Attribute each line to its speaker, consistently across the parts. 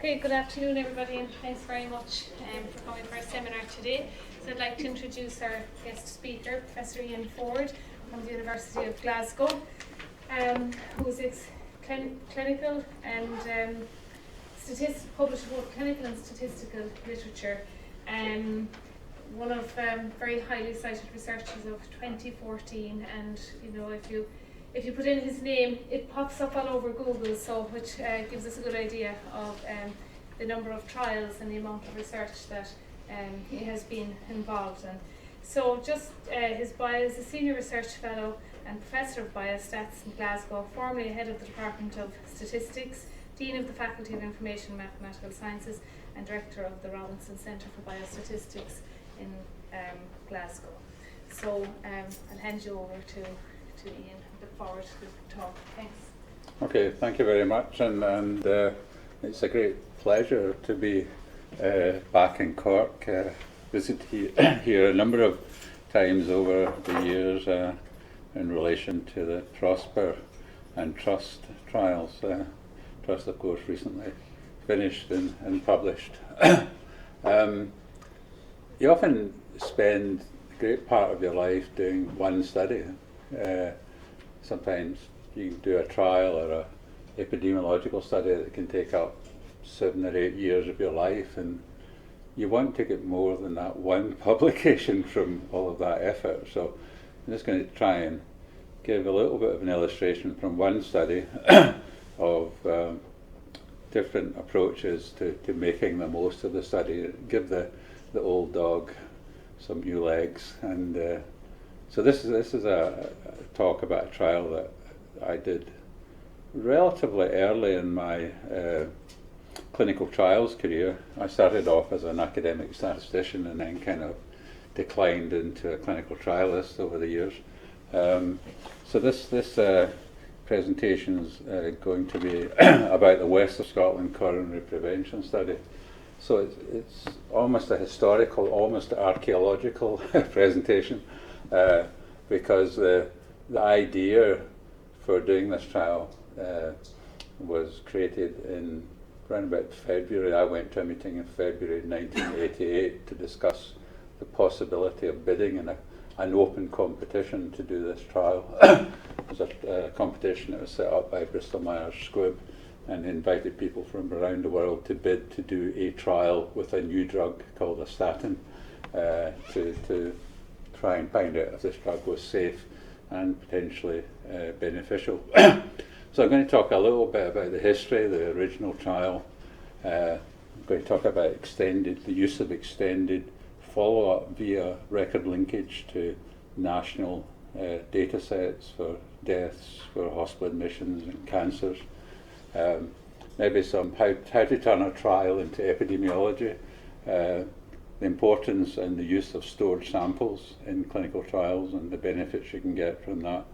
Speaker 1: Okay, good afternoon everybody, and thanks very much for coming for our seminar today. So I'd like to introduce our guest speaker, Professor Ian Ford from the University of Glasgow, who is clinical and published both clinical and statistical literature. One of very highly cited researchers of 2014, and if you put in his name, it pops up all over Google, so which gives us a good idea of the number of trials and the amount of research that he has been involved in. So just his bio is a Senior Research Fellow and Professor of Biostats in Glasgow, formerly Head of the Department of Statistics, Dean of the Faculty of Information and Mathematical Sciences, and Director of the Robinson Centre for Biostatistics in Glasgow. So I'll hand you over to Ian. Look forward to the talk. Thanks.
Speaker 2: Okay, thank you very much, and it's a great pleasure to be back in Cork. Visit here a number of times over the years in relation to the Prosper and Trust trials. Trust, of course, recently finished and published. You often spend a great part of your life doing one study. Sometimes you can do a trial or an epidemiological study that can take up 7 or 8 years of your life, and you want to get more than that one publication from all of that effort. So I'm just going to try and give a little bit of an illustration from one study of different approaches to making the most of the study, give the old dog some new legs. And so this is a talk about a trial that I did relatively early in my clinical trials career. I started off as an academic statistician and then kind of declined into a clinical trialist over the years. So this presentation is going to be about the West of Scotland coronary prevention study. So it's almost a historical, almost archaeological presentation, because the idea for doing this trial was created in around about February. I went to a meeting in February 1988 to discuss the possibility of bidding in an open competition to do this trial. It was a competition that was set up by Bristol Myers Squibb and invited people from around the world to bid to do a trial with a new drug called a statin to try and find out if this drug was safe and potentially beneficial. So I'm going to talk a little bit about the history, the original trial. I'm going to talk about the use of extended follow-up via record linkage to national data sets for deaths, for hospital admissions and cancers. Maybe some how to turn a trial into epidemiology, the importance and the use of stored samples in clinical trials and the benefits you can get from that,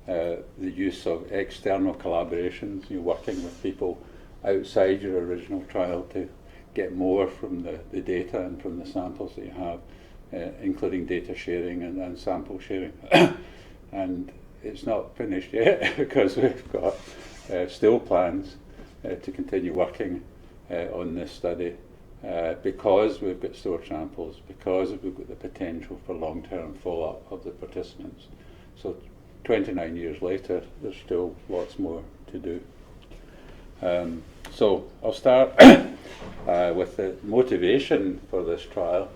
Speaker 2: the use of external collaborations, working with people outside your original trial to get more from the data and from the samples that you have, including data sharing and sample sharing. And it's not finished yet because we've got still plans to continue working on this study because we've got stored samples, because we've got the potential for long-term follow-up of the participants. So 29 years later, there's still lots more to do. So I'll start with the motivation for this trial.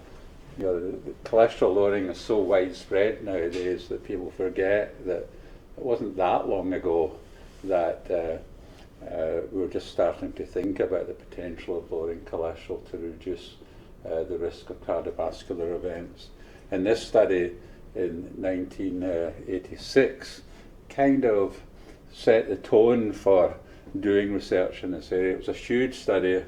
Speaker 2: The cholesterol lowering is so widespread nowadays that people forget that it wasn't that long ago that we were just starting to think about the potential of lowering cholesterol to reduce the risk of cardiovascular events. And this study in 1986 kind of set the tone for doing research in this area. It was a huge study of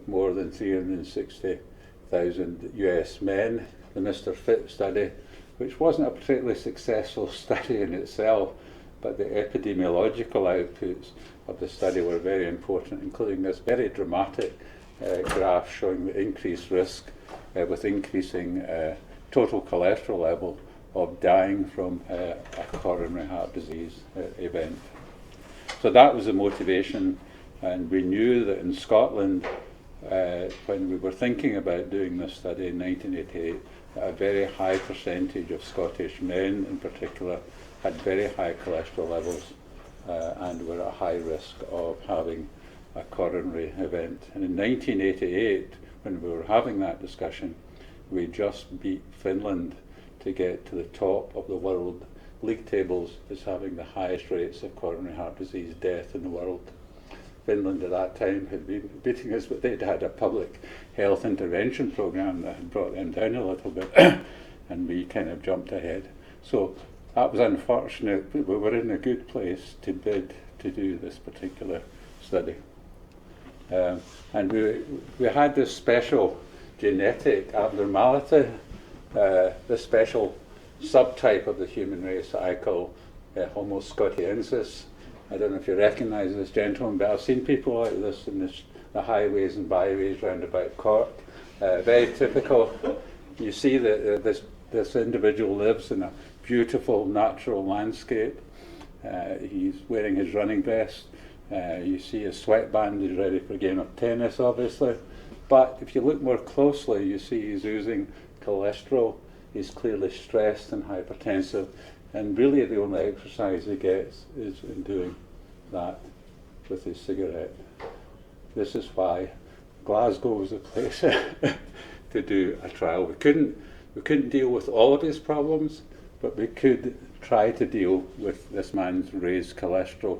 Speaker 2: more than 360,000 US men, the Mr. Fit study, which wasn't a particularly successful study in itself, but the epidemiological outputs of the study were very important, including this very dramatic graph showing the increased risk with increasing total cholesterol level of dying from a coronary heart disease event. So that was the motivation, and we knew that in Scotland when we were thinking about doing this study in 1988, a very high percentage of Scottish men in particular had very high cholesterol levels and were at high risk of having a coronary event. And in 1988, when we were having that discussion, we just beat Finland to get to the top of the world league tables as having the highest rates of coronary heart disease death in the world. Finland at that time had been beating us, but they'd had a public health intervention program that had brought them down a little bit, and we kind of jumped ahead. So that was unfortunate, but we were in a good place to bid to do this particular study. And we had this special genetic abnormality, this special subtype of the human race that I call Homo scotiensis. I don't know if you recognise this gentleman, but I've seen people like this in the highways and byways round about Cork. Very typical. You see that this individual lives in a beautiful natural landscape. He's wearing his running vest. You see his sweatband, he's ready for a game of tennis, obviously. But if you look more closely, you see he's oozing cholesterol. He's clearly stressed and hypertensive. And really the only exercise he gets is in doing that with his cigarette. This is why Glasgow was the place to do a trial. We couldn't deal with all of his problems, but we could try to deal with this man's raised cholesterol.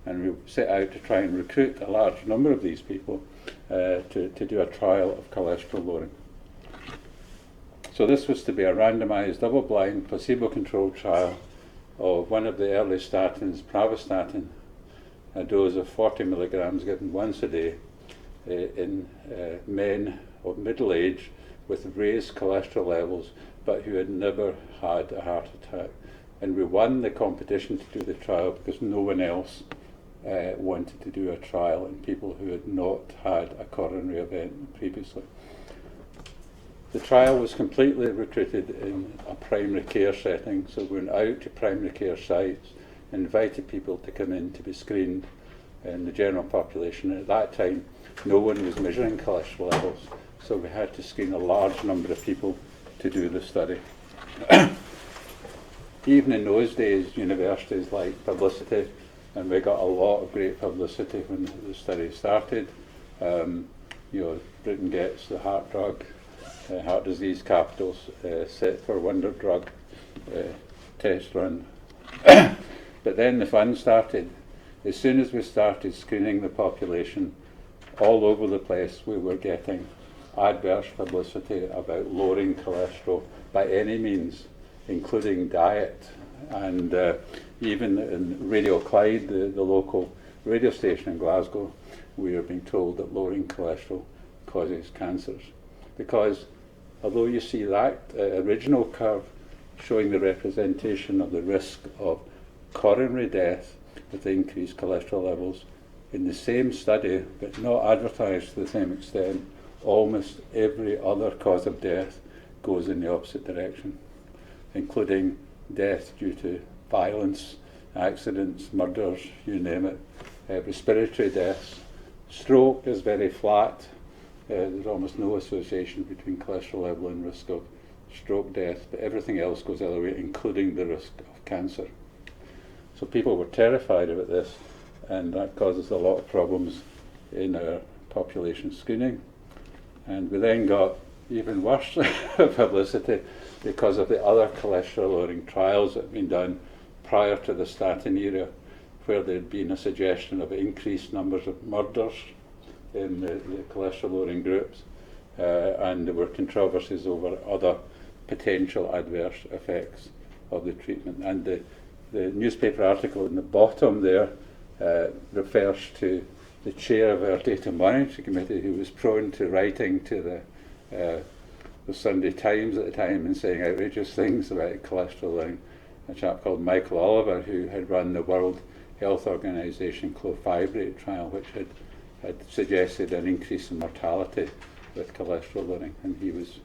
Speaker 2: And we set out to try and recruit a large number of these people to do a trial of cholesterol lowering. So this was to be a randomized, double-blind, placebo-controlled trial of one of the early statins, pravastatin, a dose of 40 milligrams given once a day in men of middle age with raised cholesterol levels, but who had never had a heart attack. And we won the competition to do the trial because no one else wanted to do a trial in people who had not had a coronary event previously. The trial was completely recruited in a primary care setting, so we went out to primary care sites, invited people to come in to be screened in the general population. At that time, no one was measuring cholesterol levels, so we had to screen a large number of people to do the study. Even in those days, universities liked publicity, and we got a lot of great publicity when the study started. Britain gets the heart disease capitals set for wonder drug test run. But then the fun started. As soon as we started screening the population, all over the place we were getting adverse publicity about lowering cholesterol by any means, including diet. And even in Radio Clyde, the local radio station in Glasgow, we are being told that lowering cholesterol causes cancers. Because although you see that original curve showing the representation of the risk of coronary death with increased cholesterol levels, in the same study, but not advertised to the same extent, almost every other cause of death goes in the opposite direction, including death due to violence, accidents, murders, you name it, respiratory deaths. Stroke is very flat. There's almost no association between cholesterol level and risk of stroke death, but everything else goes the other way, including the risk of cancer. So people were terrified about this, and that causes a lot of problems in our population screening. And we then got even worse publicity because of the other cholesterol lowering trials that had been done prior to the statin era, where there had been a suggestion of increased numbers of murders in the cholesterol lowering groups, and there were controversies over other potential adverse effects of the treatment. And the newspaper article in the bottom there refers to the chair of our data monitoring committee, who was prone to writing to the Sunday Times at the time and saying outrageous things about cholesterol lowering, a chap called Michael Oliver, who had run the World Health Organization clofibrate trial, which had suggested an increase in mortality with cholesterol lowering, and he was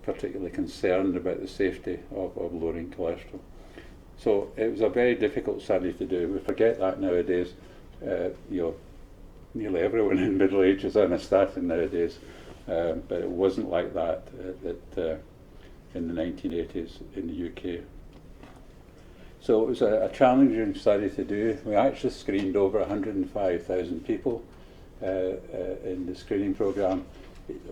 Speaker 2: particularly concerned about the safety of lowering cholesterol. So it was a very difficult study to do. We forget that nowadays. nearly everyone in middle age is on a statin nowadays, but it wasn't like that in the 1980s in the UK. So it was a challenging study to do. We actually screened over 105,000 people in the screening programme.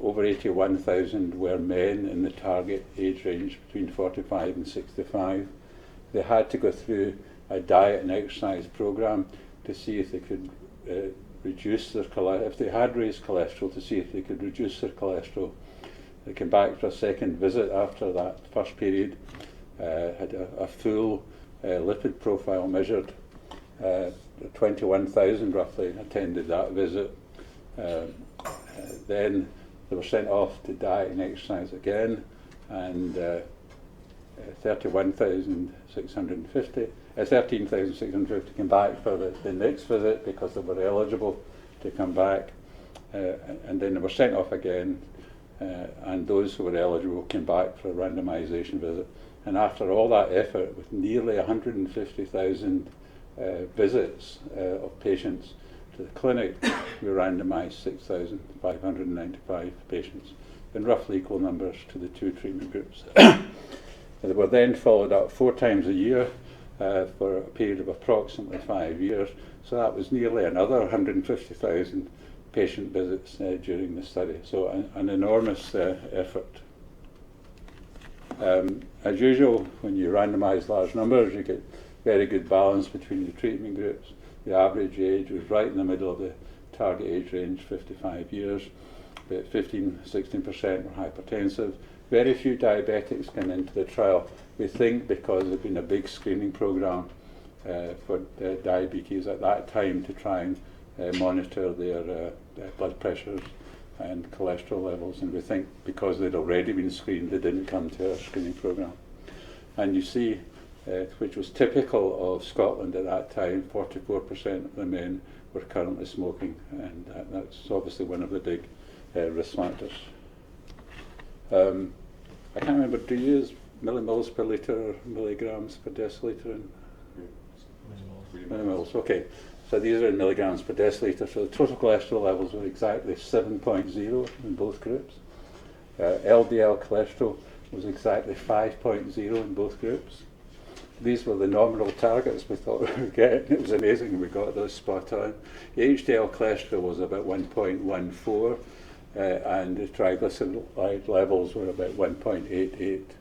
Speaker 2: Over 81,000 were men in the target age range between 45 and 65. They had to go through a diet and exercise programme to see if they could reduce their cholesterol, if they had raised cholesterol, to see if they could reduce their cholesterol. They came back for a second visit after that first period, had a full lipid profile measured. 21,000 roughly attended that visit. Then they were sent off to diet and exercise again, and 13,650 came back for the next visit because they were eligible to come back, and then they were sent off again, and those who were eligible came back for a randomisation visit. And after all that effort, with nearly 150,000 visits of patients to the clinic, we randomised 6,595 patients in roughly equal numbers to the two treatment groups. They were then followed up 4 times a year for a period of approximately 5 years. So that was nearly another 150,000 patient visits during the study. So an enormous effort. As usual, when you randomise large numbers, you get very good balance between the treatment groups. The average age was right in the middle of the target age range, 55 years. About 16% were hypertensive. Very few diabetics came into the trial. We think because there'd been a big screening programme for diabetes at that time to try and monitor their blood pressures and cholesterol levels, and we think because they'd already been screened, they didn't come to our screening programme. And you see, which was typical of Scotland at that time, 44% of the men were currently smoking, and that's obviously one of the big risk factors. I can't remember, do you use millimoles per litre or milligrams per decilitre? Millimoles, okay. So these are in milligrams per decilitre. So the total cholesterol levels were exactly 7.0 in both groups. LDL cholesterol was exactly 5.0 in both groups. These were the nominal targets we thought we would get. It was amazing we got those spot on. The HDL cholesterol was about 1.14, and the triglyceride levels were about 1.88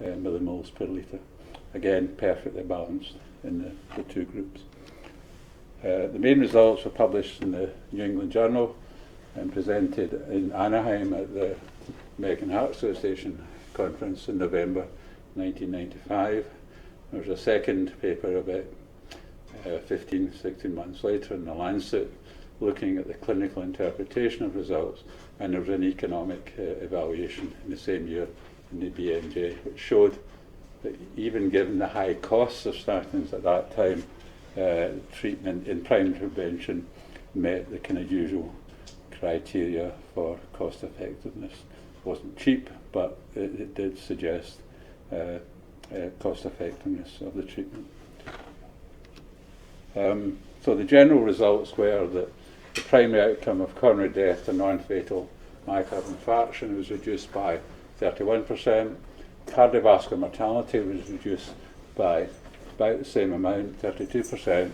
Speaker 2: millimoles per litre. Again, perfectly balanced in the two groups. The main results were published in the New England Journal and presented in Anaheim at the American Heart Association conference in November 1995. There was a second paper about 16 months later in the Lancet looking at the clinical interpretation of results, and there was an economic evaluation in the same year in the BMJ, which showed that even given the high costs of statins at that time, treatment in primary prevention met the kind of usual criteria for cost effectiveness. It wasn't cheap, but it did suggest cost effectiveness of the treatment. So the general results were that the primary outcome of coronary death to non-fatal myocardial infarction was reduced by 31%. Cardiovascular mortality was reduced by about the same amount, 32%.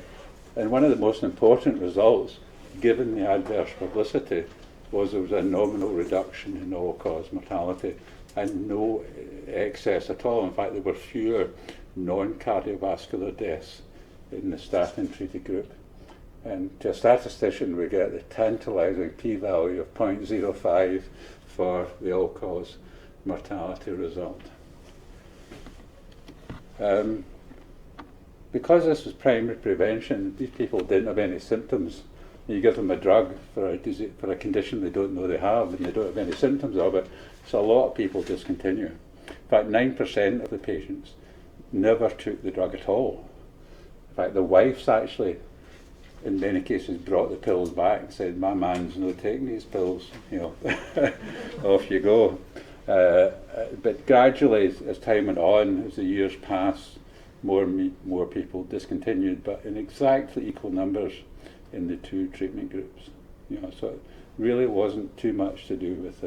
Speaker 2: And one of the most important results, given the adverse publicity, was there was a nominal reduction in all-cause mortality and no excess at all. In fact, there were fewer non-cardiovascular deaths in the statin-treated group. And to a statistician, we get the tantalising p-value of 0.05 for the all-cause mortality result. Because this was primary prevention, these people didn't have any symptoms. You give them a drug for a condition they don't know they have, and they don't have any symptoms of it, so a lot of people discontinue. In fact, 9% of the patients never took the drug at all. In fact, the wives actually, in many cases, brought the pills back and said, "My man's not taking these pills, off you go." But gradually, as time went on, as the years passed, more people discontinued, but in exactly equal numbers in the two treatment groups. So it really wasn't too much to do with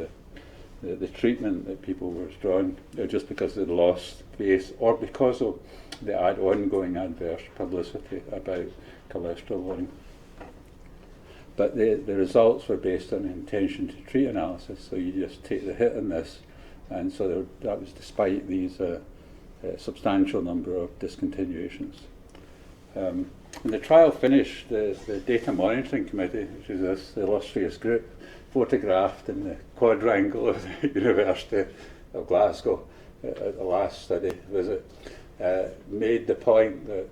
Speaker 2: the treatment that people were withdrawing, just because they'd lost faith or because of the ongoing adverse publicity about cholesterol lowering. But the results were based on intention to treat analysis, so you just take the hit on this, and so that was despite these substantial number of discontinuations. When the trial finished, the Data Monitoring Committee, which is this illustrious group, photographed in the quadrangle of the University of Glasgow at the last study visit, made the point that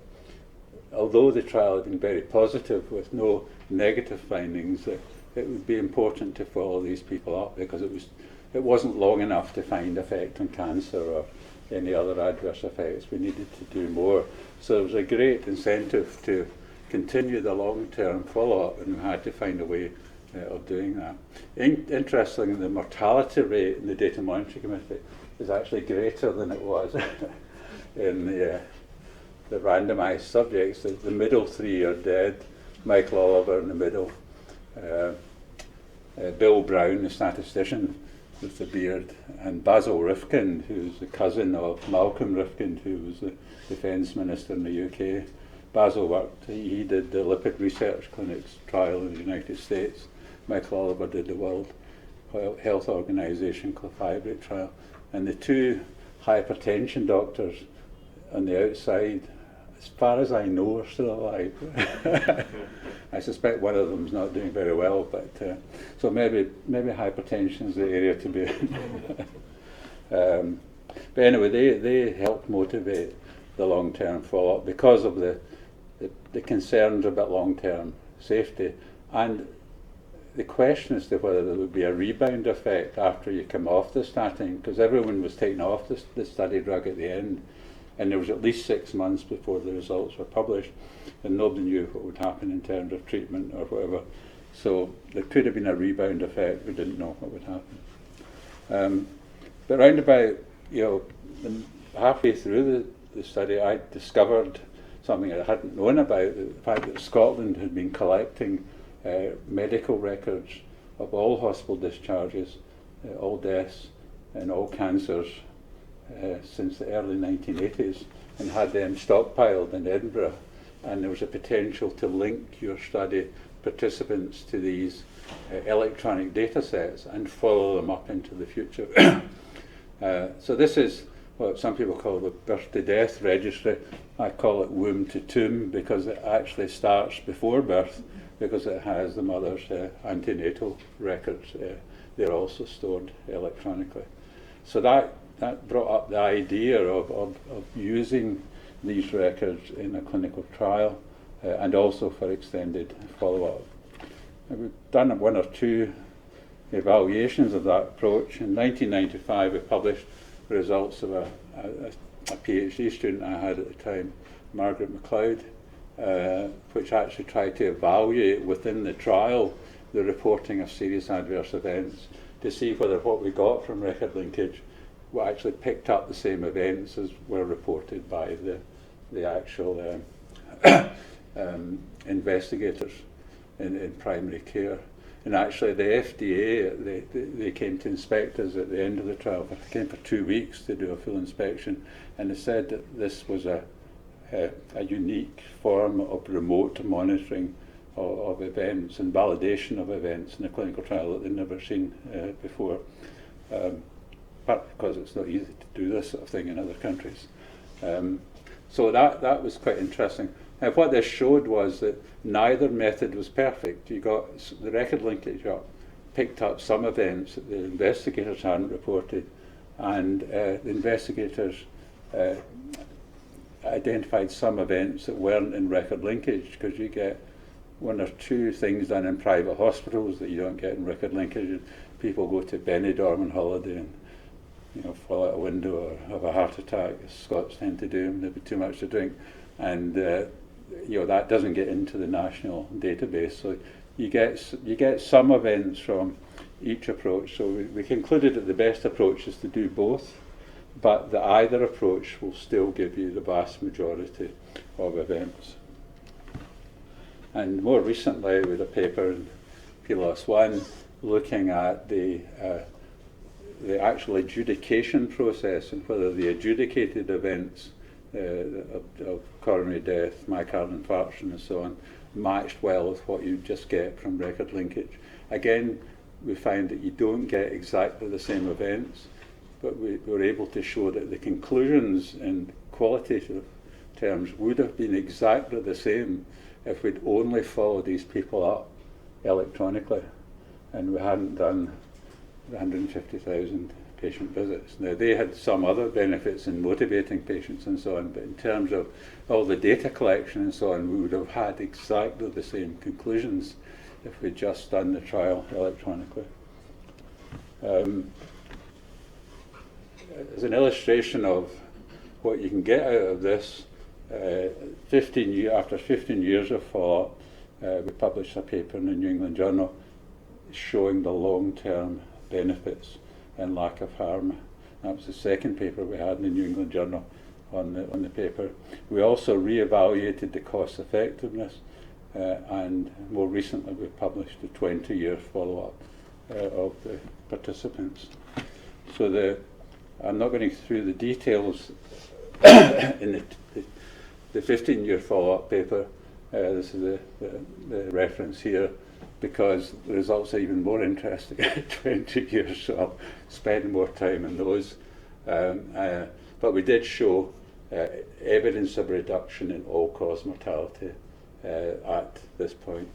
Speaker 2: although the trial had been very positive with no negative findings, that it would be important to follow these people up, because it wasn't long enough to find effect on cancer or any other adverse effects. We needed to do more. So there was a great incentive to continue the long-term follow-up, and we had to find a way of doing that. Interestingly, the mortality rate in the Data Monitoring Committee is actually greater than it was in the randomised subjects. The middle three are dead. Michael Oliver in the middle, Bill Brown, the statistician with the beard, and Basil Rifkind, who's the cousin of Malcolm Rifkind, who was the defence minister in the UK. Basil he did the Lipid Research Clinics trial in the United States. Michael Oliver did the World Health Organization clofibrilate trial. And the two hypertension doctors on the outside, as far as I know, are still alive. I suspect one of them's not doing very well, but so maybe hypertension is the area to be in. But anyway, they helped motivate the long-term follow-up because of the concerns about long-term safety, and the question as to whether there would be a rebound effect after you come off the statin, because everyone was taken off the study drug at the end, and there was at least 6 months before the results were published, and nobody knew what would happen in terms of treatment or whatever. So there could have been a rebound effect. We didn't know what would happen. But round about, halfway through the study, I discovered something I hadn't known about, the fact that Scotland had been collecting medical records of all hospital discharges, all deaths and all cancers since the early 1980s, and had them stockpiled in Edinburgh, and there was a potential to link your study participants to these electronic data sets and follow them up into the future. So this is what some people call the birth to death registry. I call it womb to tomb because it actually starts before birth, because it has the mother's antenatal records. They're also stored electronically. So that brought up the idea of using these records in a clinical trial and also for extended follow-up. We've done one or two evaluations of that approach. In 1995 we published the results of a PhD student I had at the time, Margaret MacLeod, which actually tried to evaluate within the trial the reporting of serious adverse events to see whether what we got from record linkage actually picked up the same events as were reported by the actual investigators in primary care. And actually the FDA, they came to inspect us at the end of the trial. They came for 2 weeks to do a full inspection, and they said that this was a unique form of remote monitoring of events and validation of events in a clinical trial that they'd never seen before. Partly because it's not easy to do this sort of thing in other countries. So that was quite interesting. And what this showed was that neither method was perfect. You got the record linkage picked up some events that the investigators hadn't reported, and the investigators identified some events that weren't in record linkage, because you get one or two things done in private hospitals that you don't get in record linkage. People go to Benidorm on holiday and fall out a window or have a heart attack, as Scots tend to do, and there'll be too much to drink, and that doesn't get into the national database. So you get some events from each approach. So we concluded that the best approach is to do both, but that either approach will still give you the vast majority of events. And more recently, with a paper PLOS1, looking at the actual adjudication process and whether the adjudicated events of coronary death, myocardial infarction and so on matched well with what you just get from record linkage. Again, we find that you don't get exactly the same events, but we were able to show that the conclusions in qualitative terms would have been exactly the same if we'd only followed these people up electronically and we hadn't done 150,000 patient visits. Now, they had some other benefits in motivating patients and so on, but in terms of all the data collection and so on, we would have had exactly the same conclusions if we'd just done the trial electronically. As an illustration of what you can get out of this, after 15 years of follow-up, we published a paper in the New England Journal showing the long-term benefits and lack of harm. That was the second paper we had in the New England Journal on the paper. We also re-evaluated the cost effectiveness, and more recently we published a 20-year follow-up of the participants. So I'm not going through the details in the 15-year follow-up paper. This is the reference here, because the results are even more interesting at 20 years, so I'll spend more time on those. But we did show evidence of reduction in all-cause mortality at this point.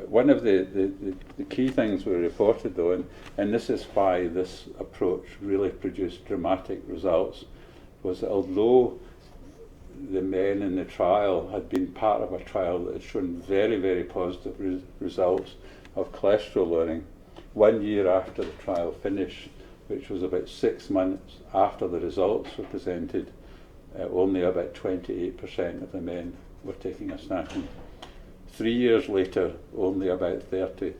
Speaker 2: One of the key things we reported, though, and this is why this approach really produced dramatic results, was that although the men in the trial had been part of a trial that had shown very, very positive results of cholesterol lowering, 1 year after the trial finished, which was about 6 months after the results were presented, only about 28% of the men were taking a statin. 3 years later, only about 34%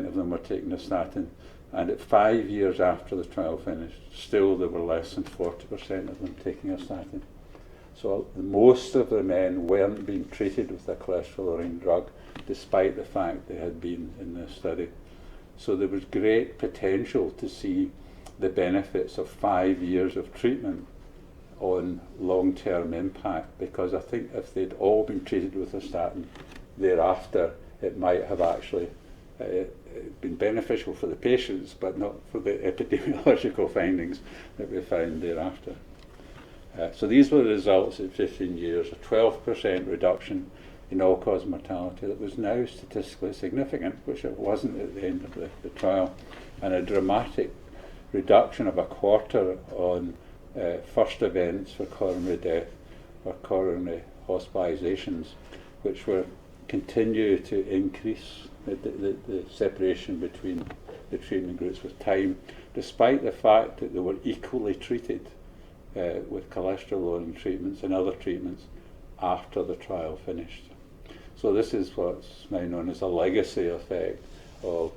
Speaker 2: of them were taking a statin, and at 5 years after the trial finished, still there were less than 40% of them taking a statin. So most of the men weren't being treated with a cholesterol-lowering drug, despite the fact they had been in this study. So there was great potential to see the benefits of 5 years of treatment on long-term impact, because I think if they'd all been treated with a statin thereafter, it might have actually been beneficial for the patients, but not for the epidemiological findings that we found thereafter. So these were the results at 15 years, a 12% reduction in all-cause mortality that was now statistically significant, which it wasn't at the end of the trial, and a dramatic reduction of a quarter on first events for coronary death or coronary hospitalizations, which were continue to increase the separation between the treatment groups with time, despite the fact that they were equally treated with cholesterol-lowering treatments and other treatments after the trial finished. So this is what's now known as a legacy effect of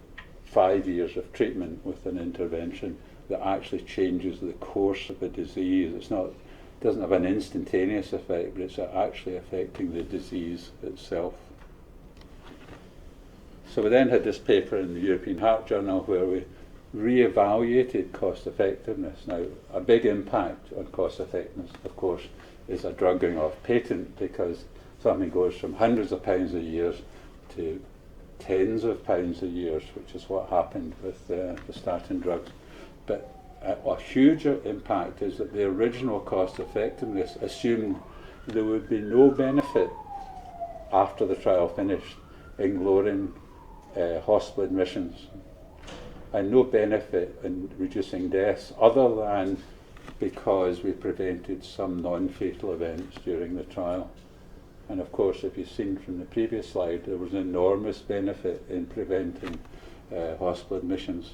Speaker 2: 5 years of treatment with an intervention that actually changes the course of the disease. It doesn't have an instantaneous effect, but it's actually affecting the disease itself. So we then had this paper in the European Heart Journal where we re-evaluated cost effectiveness. Now, a big impact on cost effectiveness, of course, is a drug going off patent, because something goes from hundreds of pounds a year to tens of pounds a year, which is what happened with the statin drugs. But a huge impact is that the original cost effectiveness assumed there would be no benefit after the trial finished in lowering hospital admissions, and no benefit in reducing deaths, other than because we prevented some non-fatal events during the trial. And of course, if you've seen from the previous slide, there was an enormous benefit in preventing hospital admissions.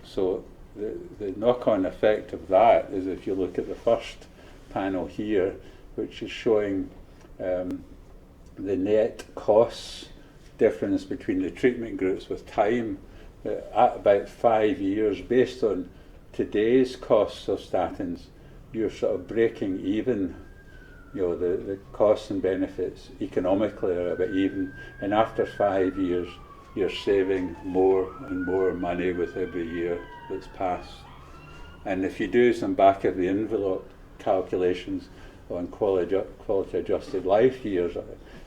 Speaker 2: So the knock-on effect of that is, if you look at the first panel here, which is showing the net costs difference between the treatment groups with time, at about 5 years, based on today's costs of statins, you're sort of breaking even. the costs and benefits economically are about even, and after 5 years you're saving more and more money with every year that's passed. And if you do some back of the envelope calculations on quality adjusted life years,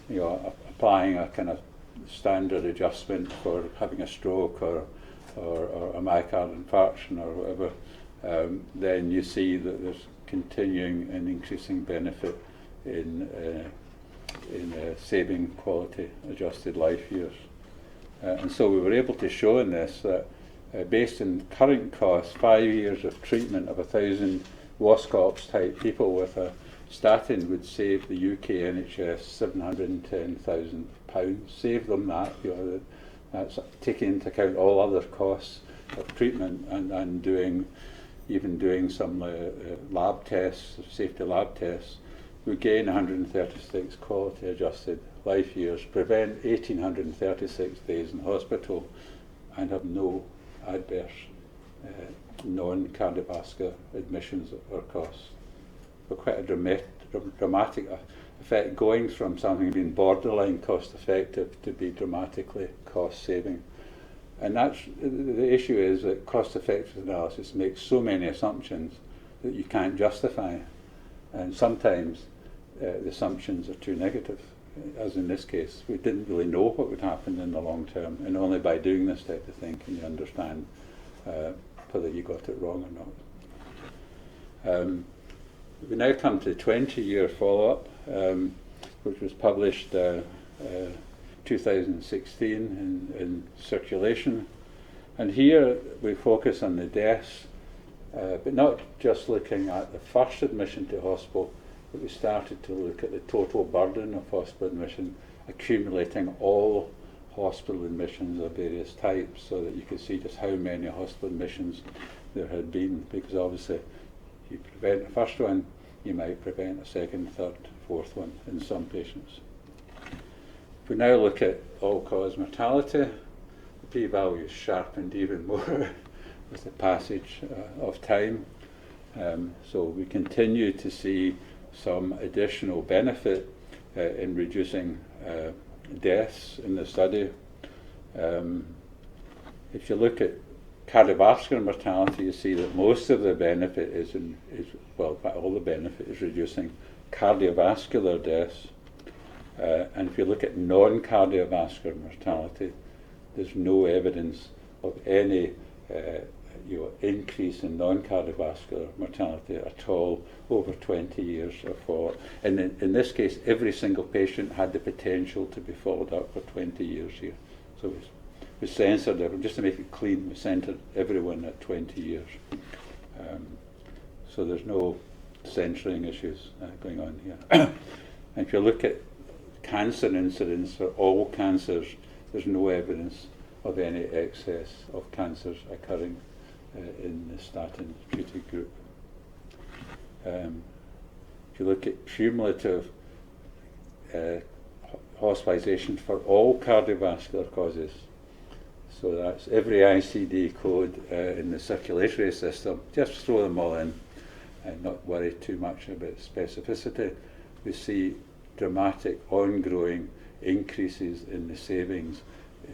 Speaker 2: applying a kind of standard adjustment for having a stroke or a myocardial infarction or whatever, then you see that there's continuing and increasing benefit in saving quality adjusted life years. And so we were able to show in this that based on current costs, 5 years of treatment of 1,000 WASCOPS type people with a statin would save the UK NHS £710,000. Save them that, that's taking into account all other costs of treatment and doing some lab tests, safety lab tests. We gain 136 quality adjusted life years, prevent 1,836 days in hospital, and have no adverse non-cardiovascular admissions or costs. So quite a dramatic effect, going from something being borderline cost effective to be dramatically cost saving. And that's the issue, is that cost effective analysis makes so many assumptions that you can't justify, and sometimes the assumptions are too negative. As in this case, we didn't really know what would happen in the long term, and only by doing this type of thing can you understand whether you got it wrong or not. We now come to 20-year follow-up, which was published 2016 in Circulation. And here we focus on the deaths, but not just looking at the first admission to hospital, but we started to look at the total burden of hospital admission, accumulating all hospital admissions of various types, so that you could see just how many hospital admissions there had been, because obviously if you prevent the first one, you might prevent a second, third, fourth one in some patients. If we now look at all-cause mortality, the p-value is sharpened even more with the passage of time. So we continue to see some additional benefit in reducing deaths in the study. If you look at cardiovascular mortality, you see that most of the benefit all the benefit is reducing cardiovascular deaths. And if you look at non-cardiovascular mortality, there's no evidence of any increase in non-cardiovascular mortality at all over 20 years of follow-up. And in this case, every single patient had the potential to be followed up for 20 years here. So we censored everyone, just to make it clean, we censored everyone at 20 years. So there's no censoring issues going on here. And if you look at cancer incidence for all cancers, there's no evidence of any excess of cancers occurring in the statin treated group. If you look at cumulative hospitalizations for all cardiovascular causes, so that's every ICD code in the circulatory system, just throw them all in and not worry too much about specificity. We see dramatic ongoing increases in the savings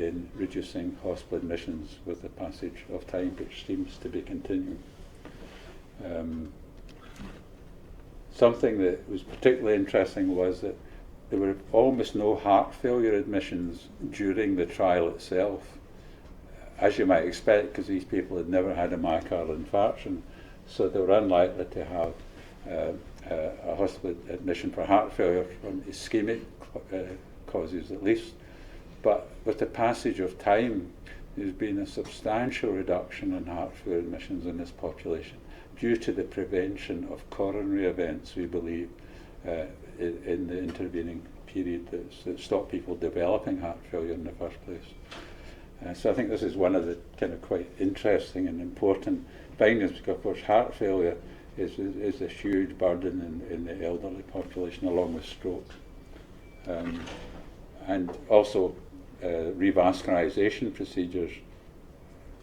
Speaker 2: in reducing hospital admissions with the passage of time, which seems to be continuing. Something that was particularly interesting was that there were almost no heart failure admissions during the trial itself, as you might expect, because these people had never had a myocardial infarction, so they were unlikely to have a hospital admission for heart failure from ischemic causes at least. But with the passage of time, there's been a substantial reduction in heart failure admissions in this population due to the prevention of coronary events, we believe, in the intervening period that stopped people developing heart failure in the first place. So I think this is one of the kind of quite interesting and important findings, because of course heart failure is a huge burden in the elderly population, along with stroke. And also revascularization procedures,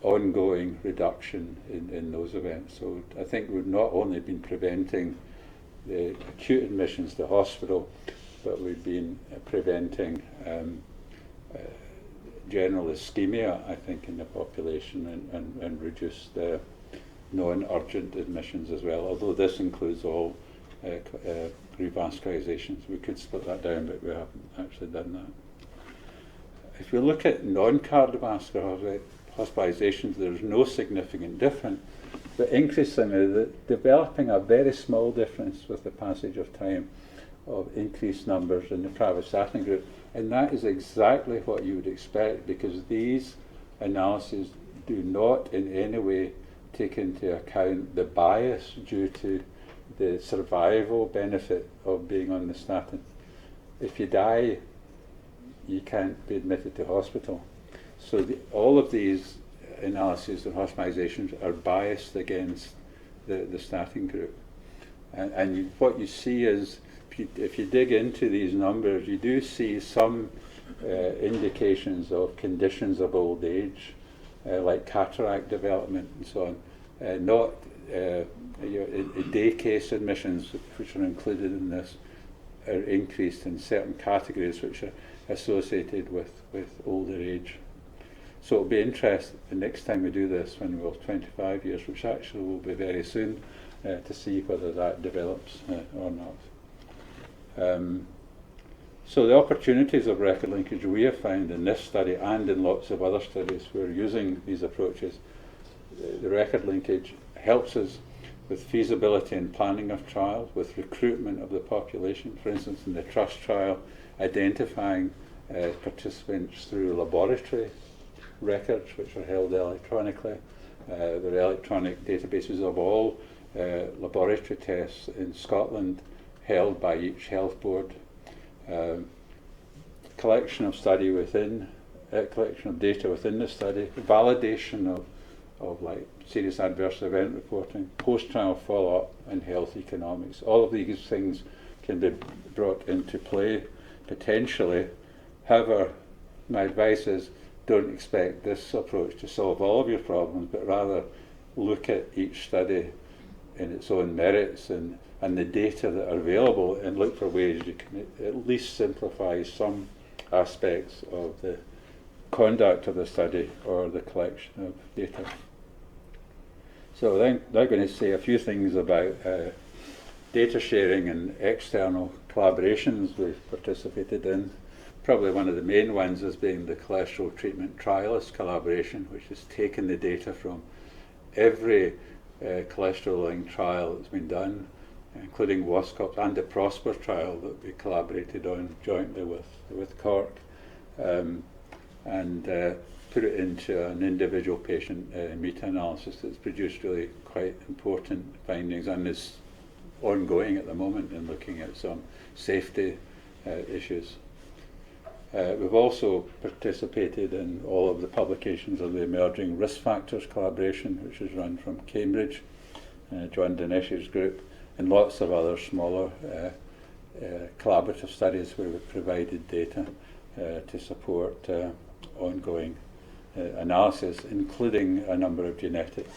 Speaker 2: ongoing reduction in those events. So I think we've not only been preventing the acute admissions to hospital, but we've been preventing general ischemia, I think, in the population, and reduced non-urgent admissions as well, although this includes all revascularizations. We could split that down, but we haven't actually done that. If we look at non-cardiovascular hospitalizations, there's no significant difference, but increasingly developing a very small difference with the passage of time of increased numbers in the pravastatin group. And that is exactly what you would expect, because these analyses do not in any way take into account the bias due to the survival benefit of being on the statin. If you die, you can't be admitted to hospital. So all of these analyses of hospitalizations are biased against the statin group. And what you see is, if you dig into these numbers, you do see some indications of conditions of old age, like cataract development and so on. Not day case admissions, which are included in this, are increased in certain categories which are associated with older age. So it'll be interesting the next time we do this, when we're 25 years, which actually will be very soon, to see whether that develops or not. So the opportunities of record linkage we have found in this study and in lots of other studies where we're using these approaches, the record linkage helps us with feasibility and planning of trials, with recruitment of the population. For instance, in the TRUST trial, identifying participants through laboratory records, which are held electronically. There are electronic databases of all laboratory tests in Scotland, held by each health board. Collection of data within the study, validation of like serious adverse event reporting, post-trial follow-up, and health economics. All of these things can be brought into play potentially. However, my advice is, don't expect this approach to solve all of your problems, but rather look at each study in its own merits and the data that are available, and look for ways you can at least simplify some aspects of the conduct of the study or the collection of data. So then I'm going to say a few things about data sharing and external collaborations we've participated in. Probably one of the main ones is being the cholesterol treatment trialist collaboration, which has taken the data from every cholesterol-lowering trial that's been done, including WASCOPS and the PROSPER trial that we collaborated on jointly with Cork, and put it into an individual patient meta-analysis that's produced really quite important findings, and is ongoing at the moment in looking at some safety issues. We've also participated in all of the publications of the Emerging Risk Factors collaboration, which is run from Cambridge, John Dinesh's group, and lots of other smaller collaborative studies where we've provided data to support ongoing analysis, including a number of genetic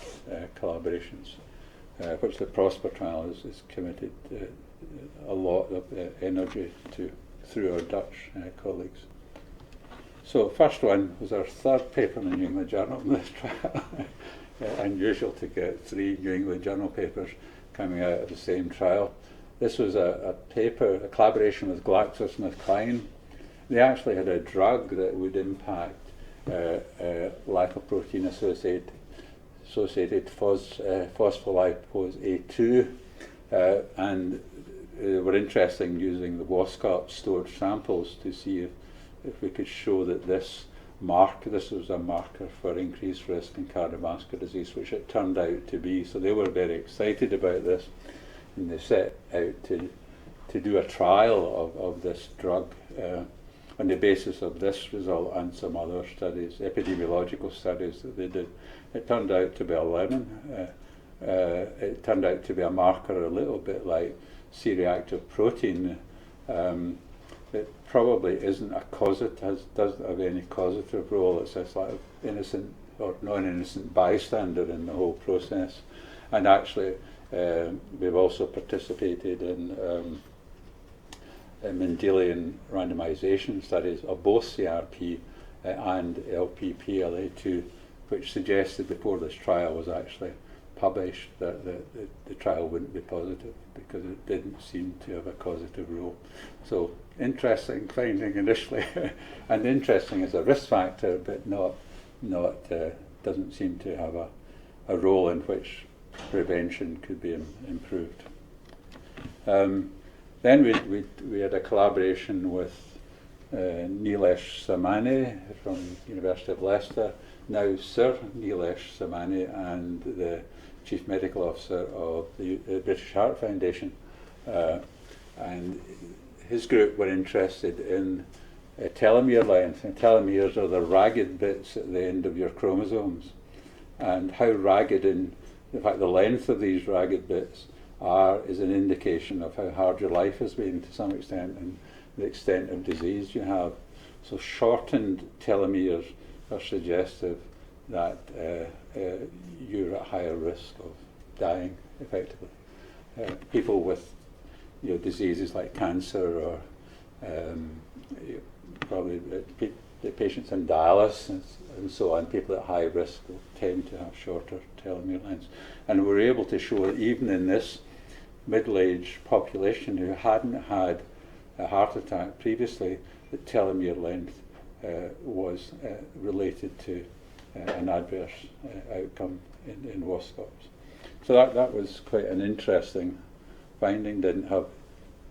Speaker 2: collaborations, which the PROSPER trial is committed a lot of energy to through our Dutch colleagues. So first one was our third paper in the New England Journal in this trial. Unusual to get 3 New England Journal papers coming out of the same trial. This was a paper, a collaboration with GlaxoSmithKline. They actually had a drug that would impact lipoprotein associated phospholipase A2, and were interested in using the WASCOP stored samples to see if we could show that this was a marker for increased risk in cardiovascular disease, which it turned out to be. So they were very excited about this, and they set out to do a trial of this drug on the basis of this result and some other studies, epidemiological studies that they did. It turned out to be 11. It turned out to be a marker a little bit like C-reactive protein. It probably isn't a causative, doesn't have any causative role. It's a sort of innocent or non-innocent bystander in the whole process. And actually, We've also participated in Mendelian randomization studies of both CRP and LP-PLA2, which suggested before this trial was actually published that the trial wouldn't be positive because it didn't seem to have a causative role. So interesting finding initially, and interesting as a risk factor, but doesn't seem to have a role in which prevention could be improved. Then we had a collaboration with Nilesh Samani from University of Leicester, now Sir Nilesh Samani, and the Chief Medical Officer of the British Heart Foundation. And his group were interested in telomere length, and telomeres are the ragged bits at the end of your chromosomes, and how ragged, in fact the length of these ragged bits is an indication of how hard your life has been to some extent and the extent of disease you have. So shortened telomeres are suggestive that you're at higher risk of dying effectively. People with diseases like cancer or probably the patients in dialysis and so on, people at high risk will tend to have shorter telomere lengths. And we're able to show that even in this middle-aged population who hadn't had a heart attack previously, that telomere length was related to an adverse outcome in WASCOPs. So that was quite an interesting finding. Didn't have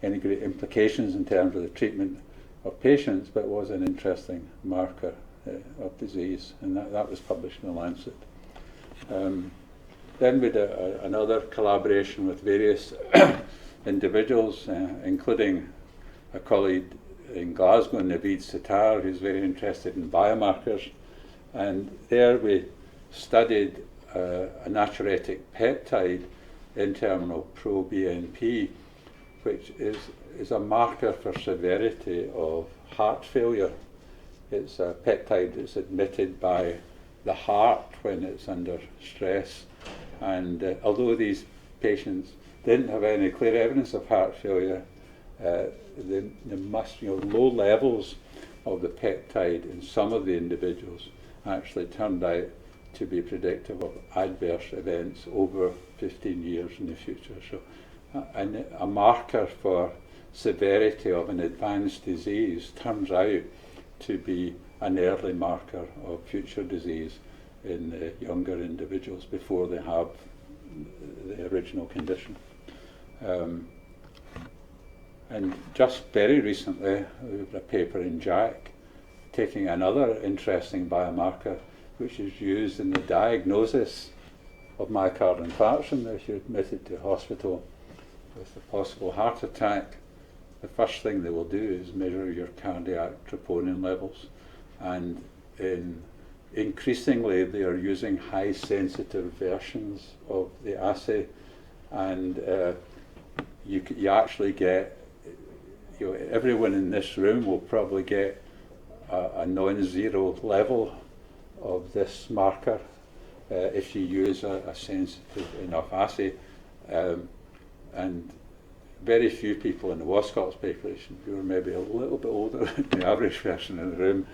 Speaker 2: any great implications in terms of the treatment of patients, but was an interesting marker of disease, and that was published in The Lancet. Then we did another collaboration with various individuals, including a colleague in Glasgow, Naveed Sitar, who's very interested in biomarkers. And there we studied a natriuretic peptide, N-terminal pro-BNP, which is a marker for severity of heart failure. It's a peptide that's emitted by the heart when it's under stress. And although these patients didn't have any clear evidence of heart failure, low levels of the peptide in some of the individuals actually turned out to be predictive of adverse events over 15 years in the future. So a marker for severity of an advanced disease turns out to be an early marker of future disease in younger individuals before they have the original condition. And just very recently, we have a paper in JACC taking another interesting biomarker which is used in the diagnosis of myocardial infarction. If you're admitted to hospital with a possible heart attack, the first thing they will do is measure your cardiac troponin levels, and increasingly they are using high sensitive versions of the assay, and you actually get, everyone in this room will probably get a non-zero level of this marker if you use a sensitive enough assay, and very few people in the WASCOPs population, who are maybe a little bit older than the average person in the room,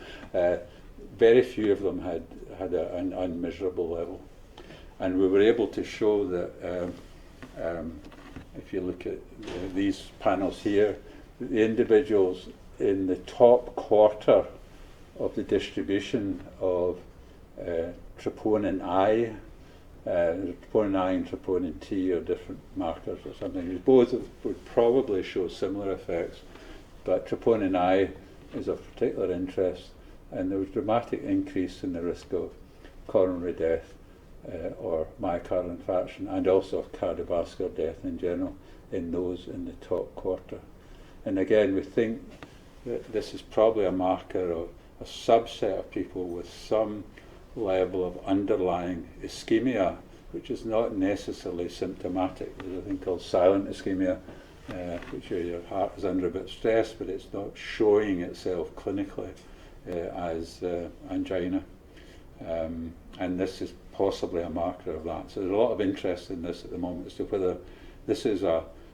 Speaker 2: very few of them had an unmeasurable level. And we were able to show that if you look at these panels here, the individuals in the top quarter of the distribution of troponin I, troponin I and troponin T are different markers or something. Both would probably show similar effects, but troponin I is of particular interest, and there was dramatic increase in the risk of coronary death or myocardial infarction, and also of cardiovascular death in general in those in the top quarter. And again, we think that this is probably a marker of a subset of people with some level of underlying ischemia, which is not necessarily symptomatic. There's a thing called silent ischemia, which your heart is under a bit of stress, but it's not showing itself clinically as angina. And this is possibly a marker of that. So there's a lot of interest in this at the moment as to whether this is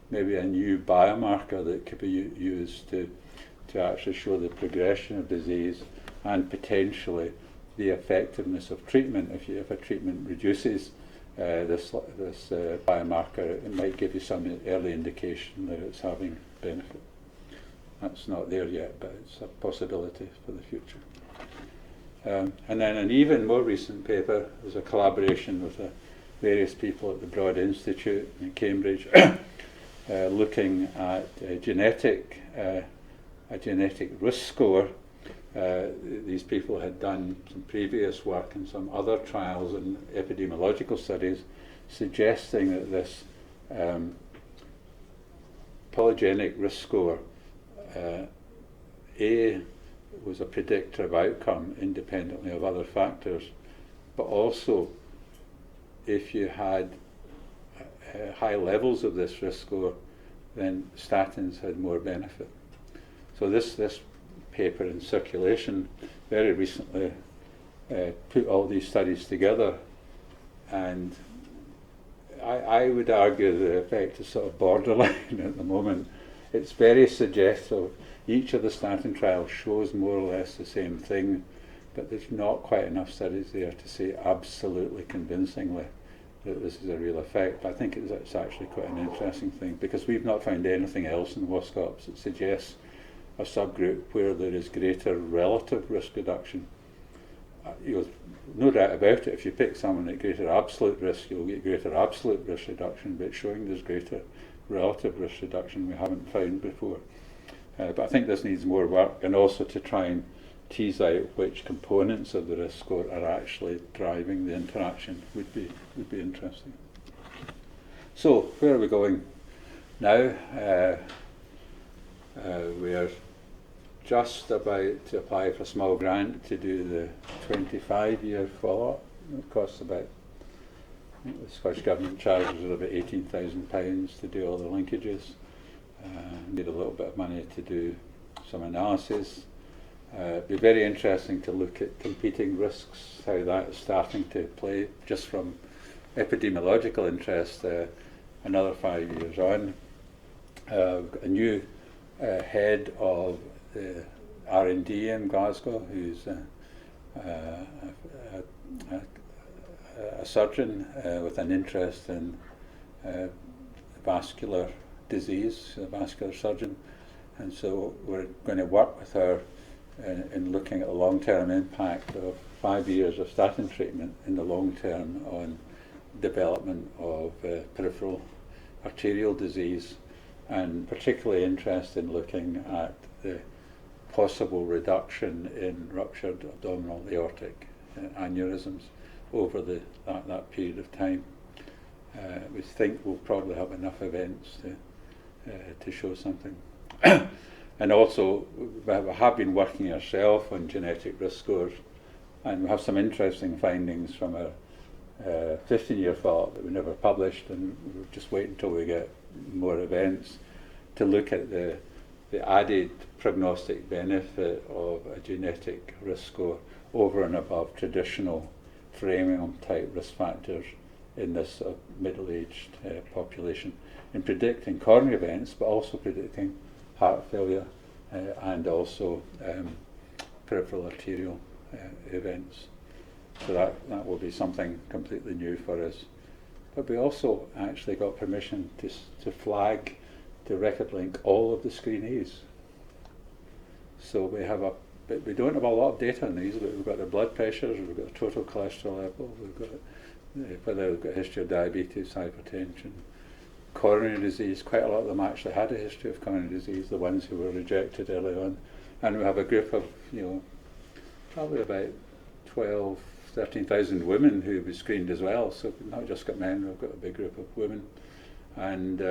Speaker 2: maybe a new biomarker that could be used to actually show the progression of disease and potentially the effectiveness of treatment. If a treatment reduces this biomarker, it might give you some early indication that it's having benefit. That's not there yet, but it's a possibility for the future. And then an even more recent paper was a collaboration with various people at the Broad Institute in Cambridge, looking at a genetic risk score. These people had done some previous work and some other trials and epidemiological studies suggesting that this polygenic risk score was a predictor of outcome independently of other factors, but also if you had high levels of this risk score, then statins had more benefit. So this paper in Circulation very recently put all these studies together, and I would argue the effect is sort of borderline at the moment. It's very suggestive. Each of the statin trials shows more or less the same thing, but there's not quite enough studies there to say absolutely convincingly that this is a real effect. But I think it's actually quite an interesting thing, because we've not found anything else in WASCOPs that suggests a subgroup where there is greater relative risk reduction. No doubt about it, if you pick someone at greater absolute risk, you'll get greater absolute risk reduction, but showing there's greater relative risk reduction we haven't found before. But I think this needs more work, and also to try and tease out which components of the risk score are actually driving the interaction would be interesting. So where are we going now? We are just about to apply for a small grant to do the 25-year follow-up. It costs about, I think the Scottish Government charges about £18,000 to do all the linkages. Need a little bit of money to do some analysis. It'd be very interesting to look at competing risks, how that is starting to play just from epidemiological interest another 5 years on. We've got a new head of the R&D in Glasgow, who's a surgeon with an interest in vascular disease, a vascular surgeon, and so we're going to work with her in looking at the long-term impact of 5 years of statin treatment in the long term on development of peripheral arterial disease, and particularly interested in looking at the possible reduction in ruptured abdominal aortic aneurysms over that period of time. We think we'll probably have enough events to show something. And also, we have been working ourselves on genetic risk scores, and we have some interesting findings from our 15-year follow-up that we never published, and we'll just wait until we get more events to look at the added prognostic benefit of a genetic risk score over and above traditional Framingham type risk factors in this middle-aged population, in predicting coronary events, but also predicting heart failure and also peripheral arterial events. So that will be something completely new for us. But we also actually got permission to flag, to record link all of the screenees. So we don't have a lot of data on these, but we've got their blood pressures, we've got total cholesterol level, we've got whether they've got a history of diabetes, hypertension, coronary disease. Quite a lot of them actually had a history of coronary disease, the ones who were rejected early on. And we have a group of, probably about 13,000 women who we screened as well. So we've not just got men, we've got a big group of women. And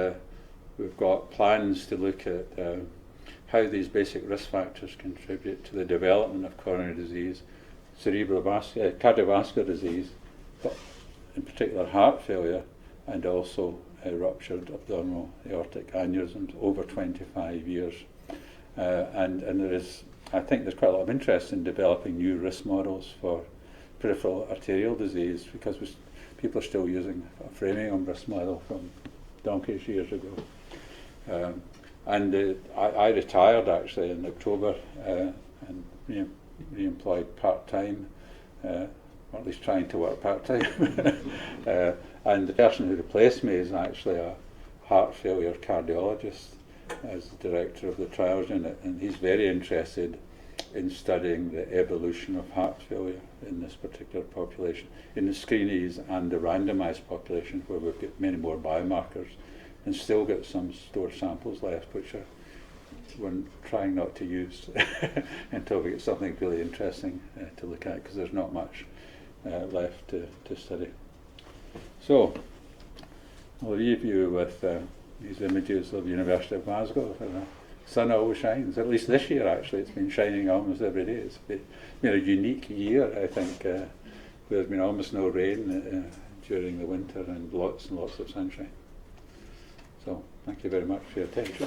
Speaker 2: we've got plans to look at how these basic risk factors contribute to the development of coronary disease, cardiovascular disease, but in particular heart failure, and also ruptured abdominal aortic aneurysms over 25 years. And I think there's quite a lot of interest in developing new risk models for peripheral arterial disease, because people are still using a framing umbris model from donkeys years ago. I retired actually in October and re-employed part-time, or at least trying to work part-time. And the person who replaced me is actually a heart failure cardiologist as the director of the trials unit, and he's very interested in studying the evolution of heart failure in this particular population, in the screenees and the randomised population, where we've got many more biomarkers and still got some stored samples left, which we're trying not to use until we get something really interesting to look at, because there's not much left to study. So I'll leave you with these images of the University of Glasgow. The sun always shines, at least this year actually. It's been shining almost every day. It's been a unique year, I think. There's been almost no rain during the winter and lots of sunshine. So thank you very much for your attention.